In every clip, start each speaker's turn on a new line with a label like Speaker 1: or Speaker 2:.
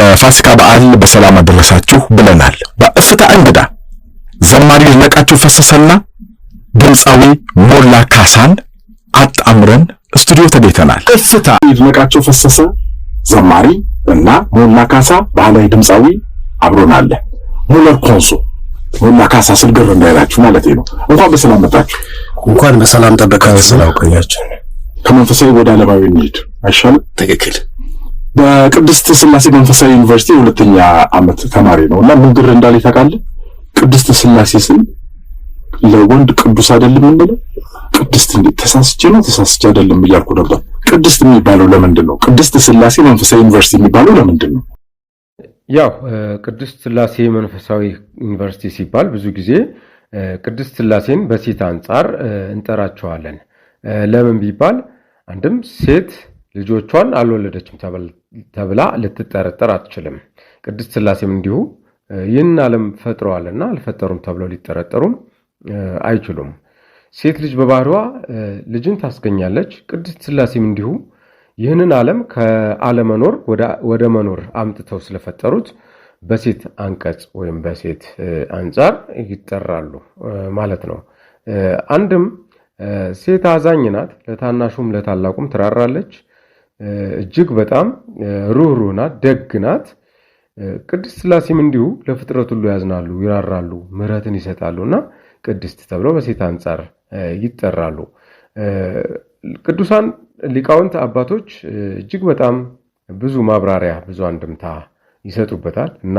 Speaker 1: ለፋሲካ በዓል በሰላም አደረሳችሁ ብለናል። በእፍታ እንግዳ ዘማሪ ይድነቃቸው ፈሰሰና ድምፃዊ ሞላ ካሳን አጣምረን ስቱዲዮ ተገኝተናል። እፍታ ይድነቃቸው ፈሰሰ ዘማሪ እና ሞላ ካሳ ባህላዊ ድምፃዊ አብሮናል። ሙለር ኮንሶ ሞላ ካሳ ስልግር እንዳይላችሁ ማለት ነው። እንኳን በሰላም መጣችሁ።
Speaker 2: እንኳን በሰላም ጠበቃችሁ።
Speaker 1: ሰላም ቆያችሁ። ከመንፈሳዊ ወደ ዓለማዊ እንሂድ አይሻልም?
Speaker 2: ትክክል።
Speaker 1: በቅድስት ስላሴ መንፈሳዊ ዩኒቨርሲቲ ሁለተኛ ዓመት ተማሪ ነውና ምን ግር እንዳለ ታውቃለህ? ቅድስት ስላሴ ስል ለወንድ ቅዱስ አይደለም እንዴ? ቅድስት እንዴ ተሳስቼ አይደለም እያልኩ ነበር። ቅድስት የሚባለው ለምንድን ነው? ቅድስት ስላሴ መንፈሳዊ ዩኒቨርሲቲ የሚባለው ለምንድን ነው?
Speaker 3: ያው ቅድስት ስላሴ መንፈሳዊ ዩኒቨርሲቲ ሲባል ብዙ ጊዜ ቅድስት ስላሴን በሴት አንጻር እንጠራቸዋለን። ለምን ቢባል አንድም ሴት ልጆቿን አልወለደችም ተብላ ልትጠረጠር አትችልም። ቅድስት ስላሴም እንዲሁ ይህን ዓለም ፈጥረዋልና አልፈጠሩም ተብለው ሊጠረጠሩም አይችሉም። ሴት ልጅ በባህሪዋ ልጅን ታስገኛለች። ቅድስት ስላሴም እንዲሁ ይህንን ዓለም ከአለመኖር ወደ መኖር አምጥተው ስለፈጠሩት በሴት አንቀጽ ወይም በሴት አንጻር ይጠራሉ ማለት ነው። አንድም ሴት አዛኝ ናት፣ ለታናሹም ለታላቁም ትራራለች። እጅግ በጣም ሩህሩህ ናት፣ ደግ ናት። ቅድስት ስላሴም እንዲሁ ለፍጥረት ሁሉ ያዝናሉ፣ ይራራሉ፣ ምሕረትን ይሰጣሉና ቅድስት ተብለው በሴት አንጻር ይጠራሉ። ቅዱሳን ሊቃውንት አባቶች እጅግ በጣም ብዙ ማብራሪያ ብዙ አንድምታ ይሰጡበታል እና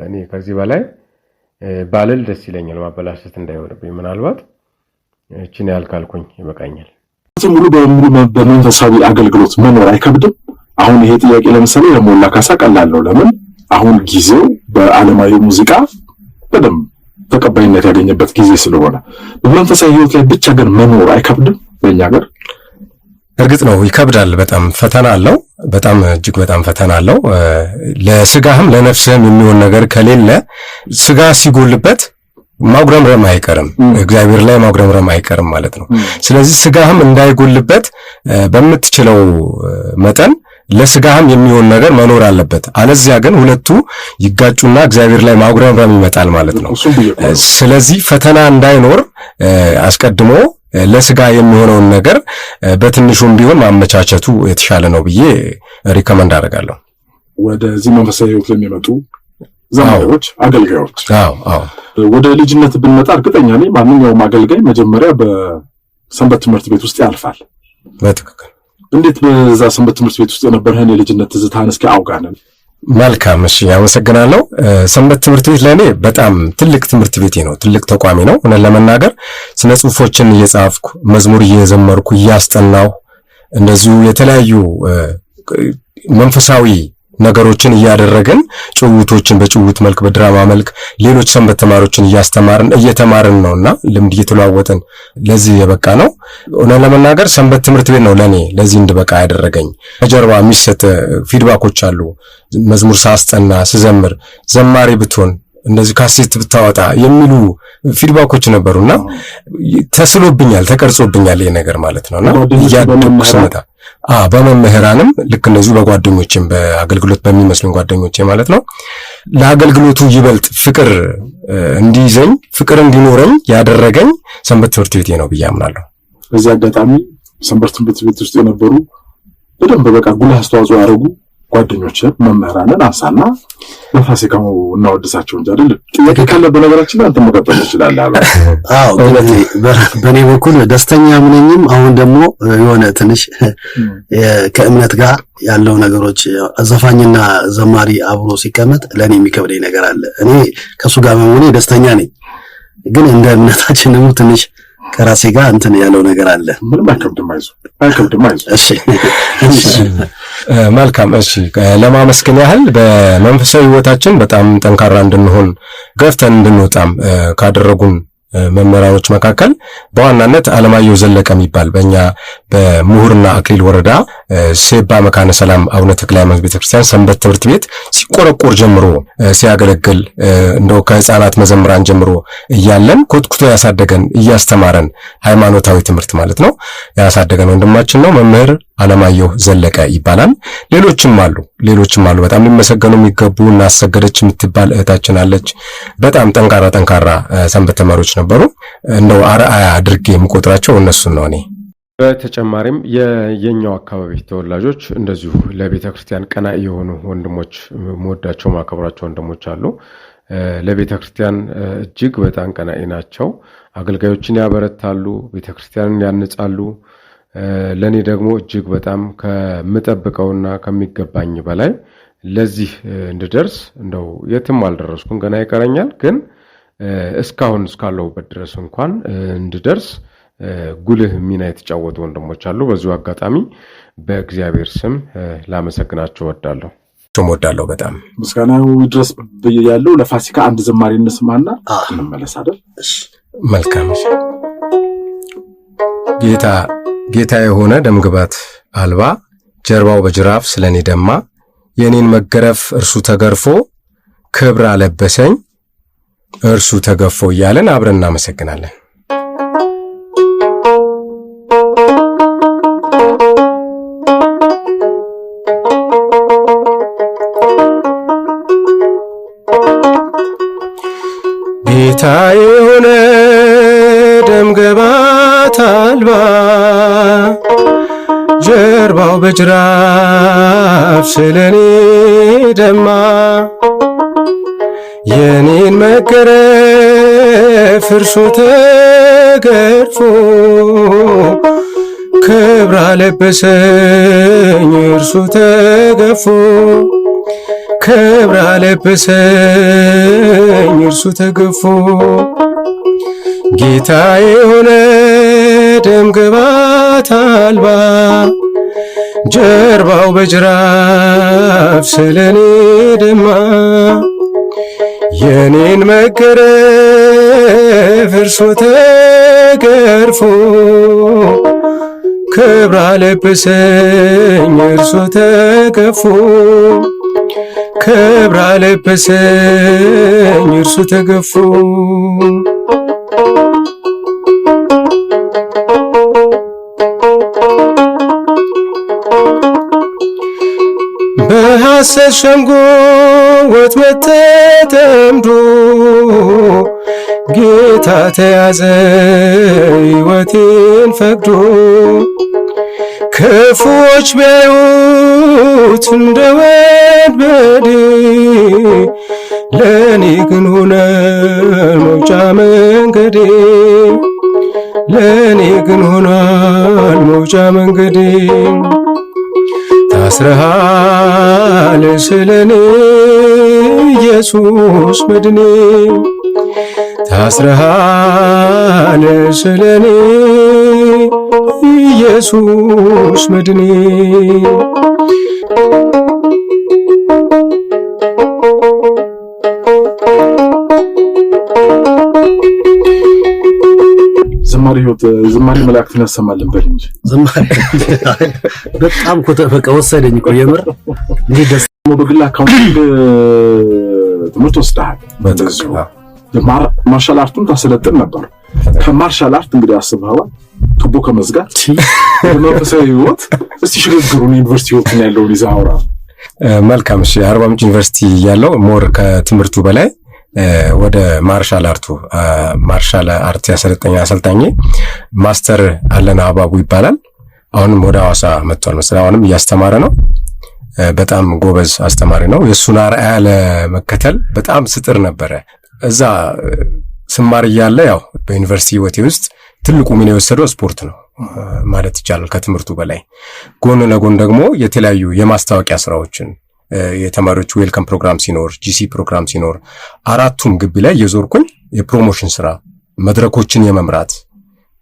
Speaker 3: እኔ ከዚህ በላይ ባልል ደስ ይለኛል፣ ማበላሸት እንዳይሆንብኝ። ምናልባት እቺን ያልካልኩኝ ይበቃኛል።
Speaker 1: ሙሉ በሙሉ በመንፈሳዊ አገልግሎት መኖር አይከብድም? አሁን ይሄ ጥያቄ ለምሳሌ ለሞላ ካሳ ቀላል ነው። ለምን? አሁን ጊዜው በዓለማዊ ሙዚቃ በደንብ ተቀባይነት ያገኘበት ጊዜ ስለሆነ። በመንፈሳዊ ህይወት ላይ ብቻ ግን መኖር አይከብድም? በእኛ ሀገር
Speaker 2: እርግጥ ነው ይከብዳል። በጣም ፈተና አለው። በጣም እጅግ በጣም ፈተና አለው። ለስጋህም ለነፍስህም የሚሆን ነገር ከሌለ ስጋ ሲጎልበት ማጉረምረም አይቀርም፣ እግዚአብሔር ላይ ማጉረምረም አይቀርም ማለት ነው። ስለዚህ ስጋህም እንዳይጎልበት በምትችለው መጠን ለስጋህም የሚሆን ነገር መኖር አለበት። አለዚያ ግን ሁለቱ ይጋጩና እግዚአብሔር ላይ ማጉረምረም ይመጣል ማለት ነው። ስለዚህ ፈተና እንዳይኖር አስቀድሞ ለስጋ የሚሆነውን ነገር በትንሹም ቢሆን ማመቻቸቱ የተሻለ ነው ብዬ ሪከመንድ አደርጋለሁ።
Speaker 1: ወደዚህ መንፈሳዊ ህይወት ለሚመጡ ዘማሪዎች፣ አገልጋዮች ወደ ልጅነት ብንመጣ እርግጠኛ ነኝ ማንኛውም አገልጋይ መጀመሪያ በሰንበት ትምህርት ቤት ውስጥ ያልፋል።
Speaker 2: በትክክል።
Speaker 1: እንዴት በዛ ሰንበት ትምህርት ቤት ውስጥ የነበረህን የልጅነት ትዝታህን እስኪ አውጋነን።
Speaker 2: መልካም፣ እሺ፣ አመሰግናለሁ። ሰንበት ትምህርት ቤት ለኔ በጣም ትልቅ ትምህርት ቤቴ ነው፣ ትልቅ ተቋሚ ነው። እውነት ለመናገር ስነ ጽሁፎችን እየጻፍኩ መዝሙር እየዘመርኩ እያስጠናሁ እንደዚሁ የተለያዩ መንፈሳዊ ነገሮችን እያደረግን ጭውውቶችን በጭውውት መልክ በድራማ መልክ ሌሎች ሰንበት ተማሪዎችን እየተማርን ነውና ልምድ እየተለዋወጥን ለዚህ የበቃ ነው። እውነት ለመናገር ሰንበት ትምህርት ቤት ነው ለኔ ለዚህ እንድበቃ ያደረገኝ። ከጀርባ የሚሰጥ ፊድባኮች አሉ። መዝሙር ሳስጠና ስዘምር ዘማሪ ብትሆን እንደዚህ ካሴት ብታወጣ የሚሉ ፊድባኮች ነበሩና ተስሎብኛል፣ ተቀርጾብኛል ይሄ ነገር ማለት ነውና ያደረኩ ስመጣ በመምህራንም ልክ እንደዚሁ በጓደኞቼም በአገልግሎት በሚመስሉኝ ጓደኞቼ ማለት ነው ለአገልግሎቱ ይበልጥ ፍቅር እንዲይዘኝ ፍቅር እንዲኖረኝ ያደረገኝ ሰንበት ትምህርት ቤቴ ነው ብዬ አምናለሁ።
Speaker 1: በዚህ አጋጣሚ ሰንበት ትምህርት ቤት ውስጥ የነበሩ በደንብ በቃ ጉልህ አስተዋጽኦ ያደረጉ ጓደኞችን መምህራንን አንሳና በፋሲካው እናወድሳቸው እንጂ አይደል? ጥያቄ ካለ በነገራችን ላይ አንተ መቀጠል ትችላለህ።
Speaker 4: አዎ በኔ በኩል ደስተኛ ምንኝም አሁን ደግሞ የሆነ ትንሽ ከእምነት ጋር ያለው ነገሮች ዘፋኝና ዘማሪ አብሮ ሲቀመጥ ለኔ የሚከብደኝ ነገር አለ። እኔ ከሱ ጋር በመሆኔ ደስተኛ ነኝ፣ ግን እንደ እምነታችን ደግሞ ትንሽ ከራሴ ጋር እንትን ያለው ነገር አለ።
Speaker 1: ምንም አይከብድም።
Speaker 2: እሺ መልካም። እሺ ለማመስገን ያህል በመንፈሳዊ ህይወታችን በጣም ጠንካራ እንድንሆን ገፍተን እንድንወጣም ካደረጉን መምህራኖች መካከል በዋናነት አለማየሁ ዘለቀ የሚባል በእኛ በምሁርና አክሊል ወረዳ ሴባ መካነ ሰላም አቡነ ተክለ ሃይማኖት ቤተክርስቲያን ሰንበት ትምህርት ቤት ሲቆረቆር ጀምሮ ሲያገለግል እንደው ከህፃናት መዘምራን ጀምሮ እያለን ኮትኩቶ ያሳደገን እያስተማረን ሃይማኖታዊ ትምህርት ማለት ነው ያሳደገን ወንድማችን ነው። መምህር አለማየሁ ዘለቀ ይባላል። ሌሎችም አሉ በጣም ሊመሰገኑ የሚገቡ እና አሰገደች የምትባል እህታችን አለች። በጣም ጠንካራ ሰንበት ተማሪዎች ነበሩ። እንደው አርአያ አድርጌ የምቆጥራቸው እነሱን ነው እኔ።
Speaker 3: በተጨማሪም የኛው አካባቢ ተወላጆች እንደዚሁ ለቤተ ክርስቲያን ቀናኢ የሆኑ ወንድሞች መወዳቸው ማከብራቸው ወንድሞች አሉ። ለቤተ ክርስቲያን እጅግ በጣም ቀናኢ ናቸው። አገልጋዮችን ያበረታሉ፣ ቤተ ክርስቲያንን ያንጻሉ። ለኔ ደግሞ እጅግ በጣም ከምጠብቀውና ከሚገባኝ በላይ ለዚህ እንድደርስ እንደው የትም አልደረስኩም፣ ገና ይቀረኛል። ግን እስካሁን እስካለሁበት ድረስ እንኳን እንድደርስ ጉልህ ሚና የተጫወቱ ወንድሞች አሉ። በዚሁ አጋጣሚ በእግዚአብሔር ስም ላመሰግናቸው ወዳለሁ። በጣም
Speaker 1: ምስጋናው ድረስ ያለው ለፋሲካ አንድ ዝማሬ እንስማና እንመለስ አይደል?
Speaker 2: መልካም። ጌታ የሆነ ደምግባት አልባ ጀርባው በጅራፍ ስለኔ ደማ የኔን መገረፍ እርሱ ተገርፎ ክብር አለበሰኝ እርሱ ተገፎ እያለን አብረን እናመሰግናለን። ጌታ የሆነ ደምግባት አልባ ጀርባው በጅራፍ ስለኔ ደማ የኔን መገረፍ እርሱ ተገርፎ ክብር አለበሰኝ እርሱ ተገፎ ክብር አለበሰኝ እርሱ ተገፎ ጌታ የሆነ ደምግባት አልባ ጀርባው በጅራፍ ስለኔ ደማ የኔን መገረፍ እርሱ ተገርፎ ክብር አለበሰኝ እርሱ ተገፎ ክብር አለበሰኝ እርሱ ተገፎ በሐሰት ሸንጎ ወጥመድ ተጠምዶ ጌታ ተያዘ ሕይወቴን ፈቅዶ ክፉዎች ቢያዩት እንደ ወንበዴ ለኔ ግን ሆነ መውጫ መንገዴ ለኔ ግን ሆኗል መውጫ መንገዴ ታስረሃል ስለኔ ኢየሱስ መድኔ ታስረሃል ስለኔ ኢየሱስ መድኔ ዝማሬ መላእክትን ያሰማልን በል እንጂ
Speaker 4: ዝማሬ በጣም በቃ ወሰደኝ እኮ የምር እንዴ ደስ
Speaker 1: በግል አካውንቲንግ ትምህርት ወስደሃል። በተዝዩ ማርሻል አርቱን ታሰለጥን ነበር። ከማርሻል አርት እንግዲህ አስበዋል ቱቦ ከመዝጋት መንፈሳዊ ህይወት እስቲ ሽግግሩን ዩኒቨርሲቲ ወጥቶ ያለው ሊዛውራ
Speaker 2: መልካም። እሺ አርባ ምንጭ ዩኒቨርሲቲ ያለው ሞር ከትምህርቱ በላይ ወደ ማርሻል አርት አሰልጣኝ ማስተር አለና አባቡ ይባላል። አሁንም ወደ ሐዋሳ መጥቷል መሰለኝ። አሁንም እያስተማረ ነው። በጣም ጎበዝ አስተማሪ ነው። የሱን አርአያ ለመከተል በጣም ስጥር ነበረ። እዛ ስማር እያለ ያው በዩኒቨርሲቲ ህይወቴ ውስጥ ትልቁ ሚና የወሰደው ስፖርት ነው ማለት ይቻላል። ከትምህርቱ በላይ ጎን ለጎን ደግሞ የተለያዩ የማስታወቂያ ስራዎችን የተማሪዎች ዌልካም ፕሮግራም ሲኖር፣ ጂሲ ፕሮግራም ሲኖር አራቱም ግቢ ላይ የዞርኩኝ የፕሮሞሽን ስራ መድረኮችን የመምራት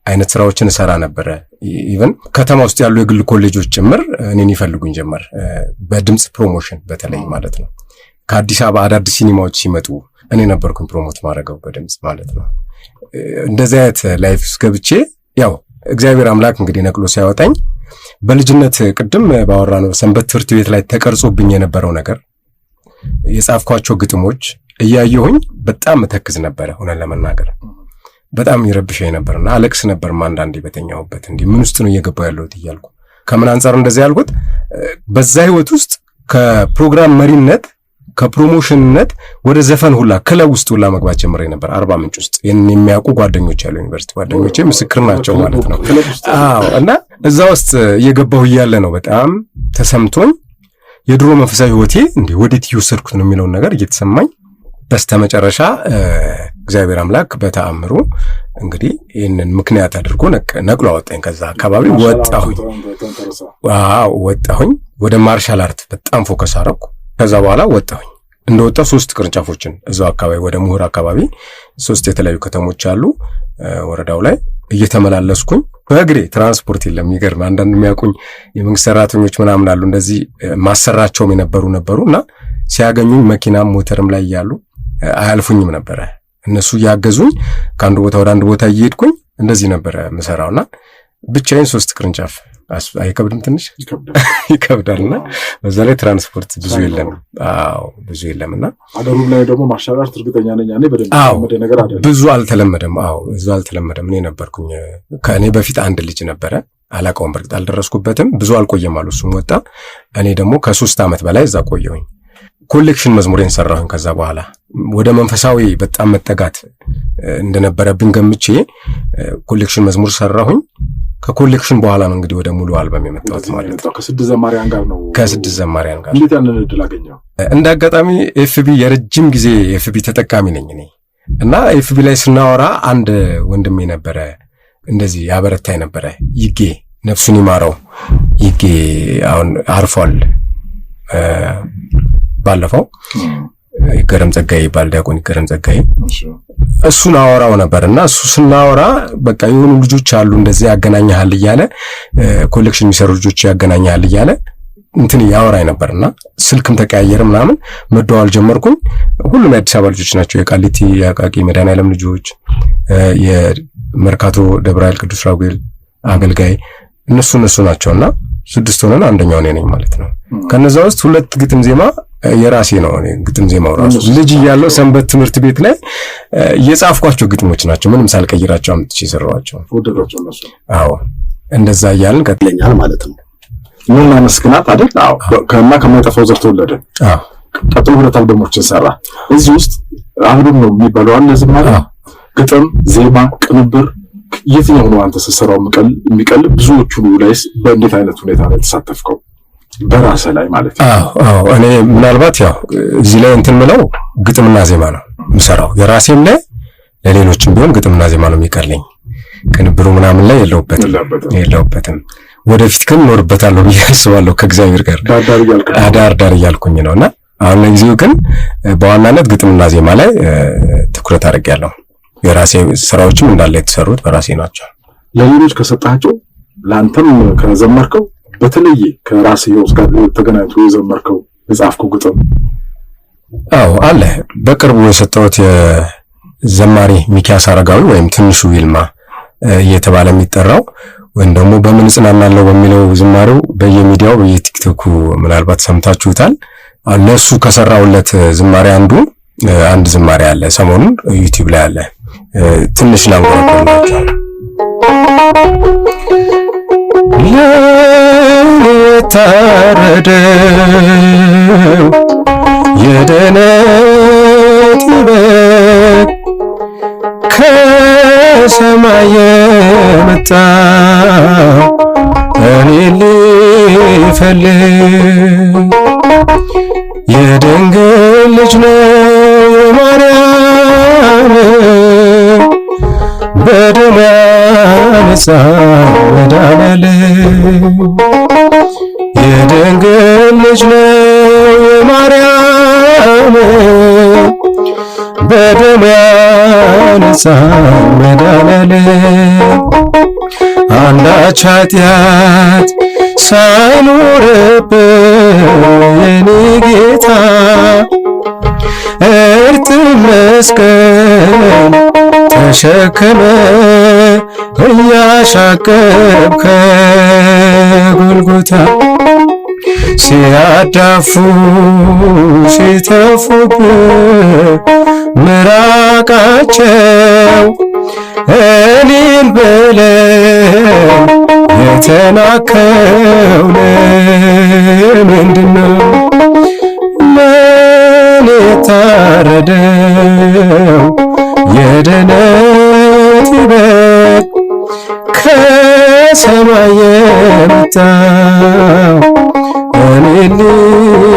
Speaker 2: አይነት ስራዎችን ሰራ ነበረ። ኢቭን ከተማ ውስጥ ያሉ የግል ኮሌጆች ጭምር እኔን ይፈልጉኝ ጀመር በድምጽ ፕሮሞሽን በተለይ ማለት ነው። ከአዲስ አበባ አዳዲስ ሲኒማዎች ሲመጡ እኔ ነበርኩኝ ፕሮሞት ማድረገው በድምጽ ማለት ነው። እንደዚህ አይነት ላይፍ ገብቼ ያው እግዚአብሔር አምላክ እንግዲህ ነቅሎ ሲያወጣኝ በልጅነት ቅድም ባወራነው ሰንበት ትምህርት ቤት ላይ ተቀርጾብኝ የነበረው ነገር የጻፍኳቸው ግጥሞች እያየሁኝ በጣም ተክዝ ነበር። ሆነ ለመናገር በጣም ይረብሸኝ ነበርና አለቅስ ነበር አንዳንዴ በተኛውበት እንዲህ ምን ውስጥ ነው እየገባው ያለሁት እያልኩ። ከምን አንፃር እንደዚህ ያልኩት በዛ ህይወት ውስጥ ከፕሮግራም መሪነት ከፕሮሞሽንነት ወደ ዘፈን ሁላ ክለብ ውስጥ ሁላ መግባት ጀምሬ ነበር። አርባ ምንጭ ውስጥ የሚያውቁ ጓደኞች ያሉ ዩኒቨርሲቲ ጓደኞቼ ምስክር ናቸው ማለት ነው። አዎ እና እዛ ውስጥ እየገባሁ እያለ ነው በጣም ተሰምቶኝ የድሮ መንፈሳዊ ህይወቴ እንዴ ወዴት እየወሰድኩት ነው የሚለውን ነገር እየተሰማኝ በስተመጨረሻ እግዚአብሔር አምላክ በተአምሩ እንግዲህ ይህንን ምክንያት አድርጎ ነቅሎ አወጣኝ። ከዛ አካባቢ ወጣሁኝ ወደ ማርሻል አርት በጣም ፎከስ አደረኩ። ከዛ በኋላ ወጣሁኝ። እንደወጣሁ 3 ቅርንጫፎችን እዛው አካባቢ ወደ ምሁር አካባቢ 3 የተለያዩ ከተሞች አሉ ወረዳው ላይ እየተመላለስኩኝ በእግሬ ትራንስፖርት የለም። ይገርም አንዳንድ የሚያውቁኝ የመንግስት ሰራተኞች ምናምን አሉ እንደዚህ ማሰራቸውም ነበሩና ሲያገኙኝ መኪናም ሞተርም ላይ ያሉ አያልፉኝም ነበረ። እነሱ ያገዙኝ ከአንድ ቦታ ወደ አንድ ቦታ እየሄድኩኝ እንደዚህ ነበረ መሰራውና ብቻዬን 3 ቅርንጫፍ አይከብድም? ትንሽ ይከብዳልና በዛ ላይ ትራንስፖርት ብዙ የለም። አዎ ብዙ የለምና
Speaker 1: አደሩ ላይ ደግሞ ማሻራር እርግጠኛ ነኝ እኔ በደንብ ነገር አይደለም።
Speaker 2: ብዙ አልተለመደም። አዎ ብዙ አልተለመደም። እኔ ነበርኩኝ ከእኔ በፊት አንድ ልጅ ነበረ። አላውቀውም፣ በርግጥ አልደረስኩበትም። ብዙ አልቆየም አሉ። እሱም ወጣ። እኔ ደግሞ ከ3 ዓመት በላይ እዛ ቆየሁኝ። ኮሌክሽን መዝሙሬን ሰራሁኝ። ከዛ በኋላ ወደ መንፈሳዊ በጣም መጠጋት እንደነበረብኝ ገምቼ ኮሌክሽን መዝሙር ሰራሁኝ። ከኮሌክሽን በኋላ ነው እንግዲህ ወደ ሙሉ አልበም የመጣሁት ማለት ነው።
Speaker 1: ከ6 ዘማሪያን ጋር ነው።
Speaker 2: ከ6 ዘማሪያን ጋር
Speaker 1: እንዴት ያንን እድል አገኘው?
Speaker 2: እንደ አጋጣሚ ኤፍቢ የረጅም ጊዜ ኤፍቢ ተጠቃሚ ነኝ እኔ እና ኤፍቢ ላይ ስናወራ አንድ ወንድሜ ነበረ እንደዚህ ያበረታኝ ነበረ። ይጌ ነፍሱን ይማረው። ይጌ አሁን አርፏል ባለፈው። ይገረም ጸጋዬ ይባል ዲያቆን ይገረም ጸጋዬ እሱን አወራው ነበርና እሱ ስናወራ በቃ የሆኑ ልጆች አሉ እንደዚህ ያገናኛል እያለ ኮሌክሽን የሚሰሩ ልጆች ያገናኛል እያለ እንትን ያወራኝ ነበርና ስልክም ተቀያየረ ምናምን መደዋወል ጀመርኩኝ። ሁሉም የአዲስ አበባ ልጆች ናቸው። የቃሊቲ የአቃቂ መድኃኔዓለም ልጆች፣ የመርካቶ ደብረ ኃይል ቅዱስ ራጉኤል አገልጋይ እነሱ ናቸውና 6 ሆነን አንደኛው ነኝ ማለት ነው። ከነዛ ውስጥ 2 ግጥም ዜማ የራሴ ነው። እኔ ግጥም ዜማው ራሱ ልጅ እያለሁ ሰንበት ትምህርት ቤት ላይ የጻፍኳቸው ግጥሞች ናቸው። ምንም ሳልቀይራቸው አምጥቼ የሰራኋቸው
Speaker 1: ወደዳቸው እነሱ።
Speaker 2: አዎ እንደዛ እያልን ቀጥለኛል
Speaker 4: ማለት ነው።
Speaker 1: ምን አመስግናት አይደል? አዎ ከማይጠፋው ዘር ተወለደ። አዎ ቀጥሎ 2 አልበሞችን ሰራ። እዚህ ውስጥ አሁንም ነው የሚባለው አለ ዝማሬ፣ ግጥም፣ ዜማ፣ ቅንብር የትኛው ነው አንተ ስትሰራው የሚቀል? ብዙዎቹ ላይስ በእንዴት አይነት ሁኔታ ነው የተሳተፍከው? በራስ ላይ ማለት ነው።
Speaker 2: አዎ እኔ ምናልባት ያው እዚህ ላይ እንትን ምለው ግጥምና ዜማ ነው የምሰራው። የራሴም ላይ ለሌሎችም ቢሆን ግጥምና ዜማ ነው የሚቀርልኝ። ቅንብሩ ምናምን ላይ የለውበትም። ወደፊት ግን ኖርበታለሁ ብዬ አስባለሁ ከእግዚአብሔር ጋር ዳር እያልኩኝ ነውና አሁን ለጊዜው ግን በዋናነት ግጥምና ዜማ ላይ ትኩረት አድርጌያለሁ። የራሴ ስራዎችም እንዳለ የተሰሩት በራሴ ናቸው።
Speaker 1: ለሌሎች ከሰጣቸው ለአንተም ከዘመርከው በተለየ ከራሴ ህይወት ጋር ተገናኝቶ የዘመርከው የጻፍከው ግጥም?
Speaker 2: አዎ አለ። በቅርቡ የሰጠሁት የዘማሪ ሚኪያስ አረጋዊ ወይም ትንሹ ይልማ እየተባለ የሚጠራው ወይም ደግሞ በምን ጽናናለው በሚለው ዝማሬው በየሚዲያው በየቲክቶኩ ምናልባት ሰምታችሁታል። ለሱ ከሰራውለት ዝማሬ አንድ ዝማሬ አለ፣ ሰሞኑን ዩቲዩብ ላይ አለ። ትንሽ ላንጎራጎራችሁ። ለታረደው የደነት በግ ከሰማይ የመጣው እኔን ሊፈልግ የድንግል ልጅ ነው የማርያም በደም ያነጻ መድኃኔዓለም የድንግል ልጅ ነው የማርያም በደም ያነጻ መድኃኔዓለም አንዳች ኃጢአት ሳይኖርብህ የኔ ጌታ እርጥብ መስቀል ተሸከመ እያሻቀብከው ቦታ ሲያዳፉ ሲተፉብ ምራቃቸው እኔን ብለው የተናከው ለምንድነው? ምን የታረደው የድነት ሕይወት ከሰማይ የመጣው እኔን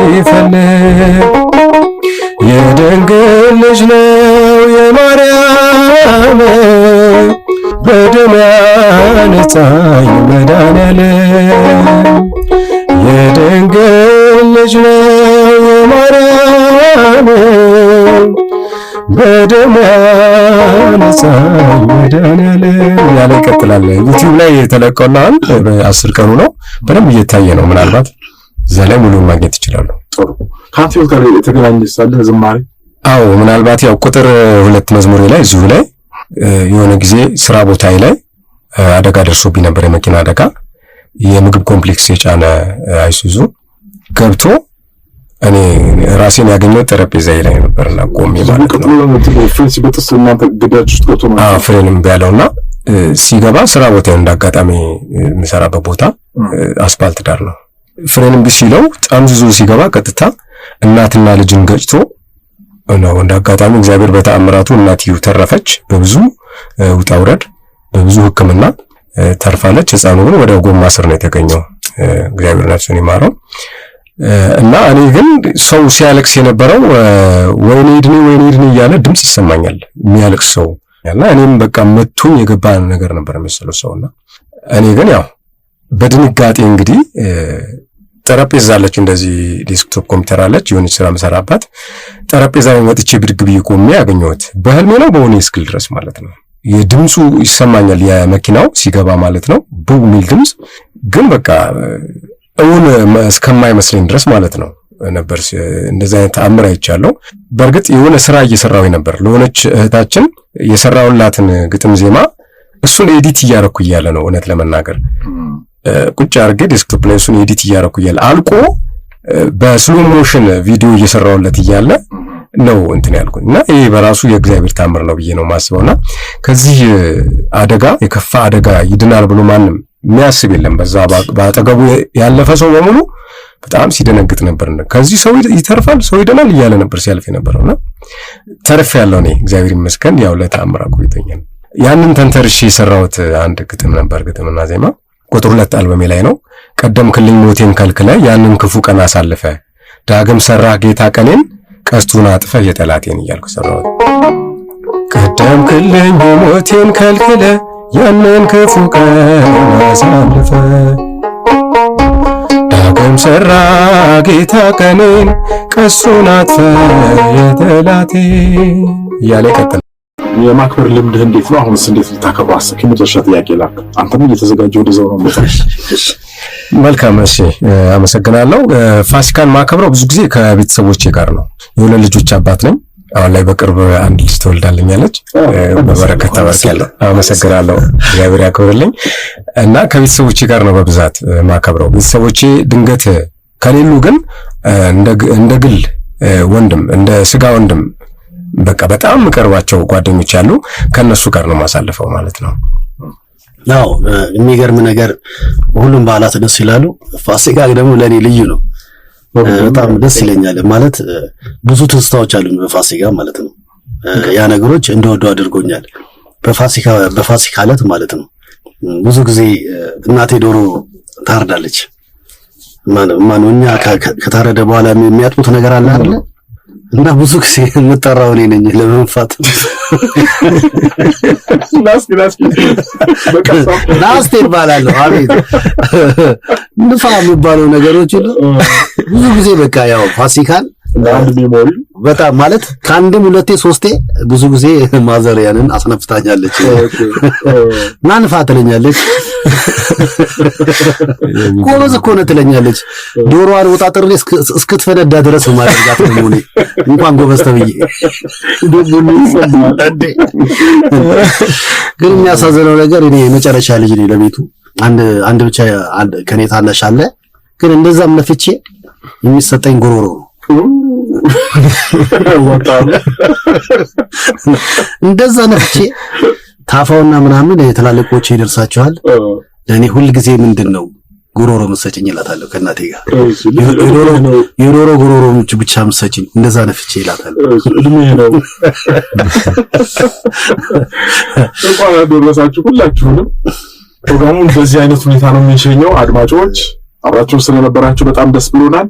Speaker 2: ሊፈልግ የድንግል ልጅ ነው የማርያም በደም ያነጻኝ መድኃኔዓለም የድንግል ልጅ ነው የማርያም በደም ያነጻኝ መድኃኔዓለም ያለ ይቀጥላል። ዩቲዩብ ላይ የተለቀቀው በ10 ቀኑ ነው። በደንብ እየታየ ነው። ምናልባት እዛ ላይ ሙሉውን ማግኘት ይችላሉ።
Speaker 1: ጥሩ ከአንተ ጋር የተገናኘ ሳለ ዝማሬ?
Speaker 2: አዎ ምናልባት ያው ቁጥር 2 መዝሙሬ ላይ እዚሁ ላይ የሆነ ጊዜ ስራ ቦታዬ ላይ አደጋ ደርሶብኝ ነበር። የመኪና አደጋ። የምግብ ኮምፕሌክስ የጫነ አይሱዙ ገብቶ እኔ ራሴን ያገኘው ጠረጴዛዬ ላይ ነበርና ቆሜ ማለት ነው።
Speaker 1: ፍሬንስ በጥስ እናንተ ግዳጅ ውስጥ ገብቶ ነው?
Speaker 2: ፍሬንም ቢያለውና ሲገባ ስራ ቦታዬ እንዳጋጣሚ የምሰራበት ቦታ አስፋልት ዳር ነው። ፍሬንም ቢሲለው ጠምዝዞ ሲገባ ቀጥታ እናትና ልጅን ገጭቶ ነው። እንዳጋጣሚ እግዚአብሔር በተአምራቱ እናትየው ተረፈች። በብዙ ውጣ ውረድ በብዙ ሕክምና ተርፋለች። ሕፃኑ ግን ወደ ጎማ ስር ነው የተገኘው። እግዚአብሔር ነፍሱን ይማረው እና እኔ ግን ሰው ሲያለቅስ የነበረው ወይኔ ድኒ እያለ ድምጽ ይሰማኛል፣ የሚያለቅስ ሰው ያልና እኔም በቃ መቶኝ የገባ ነገር ነበር መሰለው ሰውና እኔ ግን ያው በድንጋጤ እንግዲህ ጠረጴዛ አለች፣ እንደዚህ ዴስክቶፕ ኮምፒውተር አለች፣ የሆነች ስራ መሰራባት ጠረጴዛ ላይ ወጥቼ ብድግ ብዬ ቆሜ ያገኘሁት በህልሜ ነው በሆነ እስክል ድረስ ማለት ነው። የድምጹ ይሰማኛል የመኪናው ሲገባ ማለት ነው፣ ቡብ ሚል ድምጽ ግን በቃ እውን እስከማይመስለኝ ድረስ ማለት ነው ነበር። እንደዛ አይነት ተአምር አይቻለሁ። በእርግጥ የሆነ ስራ እየሰራሁ ነበር ለሆነች እህታችን የሰራውላትን ግጥም ዜማ እሱን ኤዲት እያረኩ እያለ ነው እውነት ለመናገር ቁጭ አድርጌ ዴስክቶፕ ላይ እሱን ኤዲት እያረኩ እያለ አልቆ በስሎ ሞሽን ቪዲዮ እየሰራውለት እያለ ነው እንትን ያልኩኝ እና ይሄ በራሱ የእግዚአብሔር ታምር ነው ብዬ ነው ማስበውና ከዚህ አደጋ የከፋ አደጋ ይድናል ብሎ ማንም የሚያስብ የለም። በዛ ባጠገቡ ያለፈ ሰው በሙሉ በጣም ሲደነግጥ ነበር። ከዚህ ሰው ይተርፋል፣ ሰው ይድናል እያለ ነበር ሲያልፍ የነበረውና ተርፍ ያለው እኔ እግዚአብሔር ይመስገን ያው ለተአምር አቆይቶኛል። ያንን ተንተርሼ የሰራሁት አንድ ግጥም ነበር፣ ግጥምና ዜማ ቁጥር 2 አልበሜ ላይ ነው። ቀደምክልኝ ሞቴን ከልክለ ያንን ክፉ ቀን አሳልፈ ዳግም ሰራ ጌታ ቀኔን ቀስቱን አጥፈ የጠላቴን እያልኩ ሰራሁት። ቀደምክልኝ ሞቴን ከልክለ ያንን ክፉ ቀን አሳልፈ ዳግም ሰራ ጌታ ቀኔን ቀስቱን አጥፈ የጠላቴን እያለ ቀጥል።
Speaker 1: የማክበር ልምድህ እንዴት ነው? አሁንስ እንዴት ልታከብረው አሰብክ? የመጨረሻ ጥያቄ ላክ። አንተም እየተዘጋጀ ወደዛው ነው መጣሽ።
Speaker 2: መልካም እሺ፣ አመሰግናለሁ። ፋሲካን ማከብረው ብዙ ጊዜ ከቤተሰቦቼ ጋር ነው። የሁለት ልጆች አባት ነኝ። አሁን ላይ በቅርብ አንድ ልጅ ተወልዳልኛለች። በበረከት ተባርካለሁ። አመሰግናለሁ። እግዚአብሔር ያክብርልኝ እና ከቤተሰቦቼ ጋር ነው በብዛት ማከብረው። ቤተሰቦቼ ድንገት ከሌሉ ግን እንደ ግል ወንድም እንደ ስጋ ወንድም በቃ በጣም ቀርባቸው ጓደኞች ያሉ ከነሱ ጋር ነው ማሳልፈው ማለት ነው።
Speaker 4: ያው የሚገርም ነገር ሁሉም በዓላት ደስ ይላሉ። ፋሲካ ደግሞ ለኔ ልዩ ነው። በጣም ደስ ይለኛል ማለት ብዙ ትዝታዎች አሉኝ በፋሲካ ማለት ነው። ያ ነገሮች እንደወደው አድርጎኛል። በፋሲካ ዕለት ማለት ነው ብዙ ጊዜ እናቴ ዶሮ ታርዳለች። ማንኛ ከታረደ በኋላ የሚያጥቡት ነገር አለ አይደል? እና ብዙ ጊዜ የምጠራው እኔ ነኝ ለመንፋት። ላስቲ ይባላለሁ። አቤት ንፋ የሚባለው ነገሮች ብዙ ጊዜ በቃ ያው ፋሲካን
Speaker 1: አንድ ሜሞሪ
Speaker 4: በጣም ማለት ከአንድም ሁለቴ ሶስቴ ብዙ ጊዜ ማዘሪያንን አስነፍታኛለች። ናንፋ ትለኛለች። ጎበዝ እኮ ነው ትለኛለች። ዶሮዋን ወጣጥሬ እስክትፈነዳ ድረስ ማድረጋት ነው እኔ እንኳን ጎበዝ ተብዬ። ግን የሚያሳዝነው ነገር እኔ የመጨረሻ ልጅ ነኝ ለቤቱ። አንድ ብቻ ከኔ ታናሽ አለ። ግን እንደዛም ነፍቼ የሚሰጠኝ ጉሮሮ እንደዛ ነፍቼ ታፋውና ምናምን የተላለቆች ይደርሳቸዋል። ለኔ ሁሉ ጊዜ ምንድነው ጉሮሮ መሰጭኝ እላታለሁ ከእናቴ ጋር የዶሮ ጉሮሮ ብቻ መሰጭኝ እንደዛ ነፍቼ እላታለሁ።
Speaker 5: እድሜ ነው። እንኳን አደረሳችሁ ሁላችሁንም። ፕሮግራሙን በዚህ አይነት ሁኔታ ነው የምንሸኘው። አድማጮች አብራችሁን ስለነበራችሁ በጣም ደስ ብሎናል።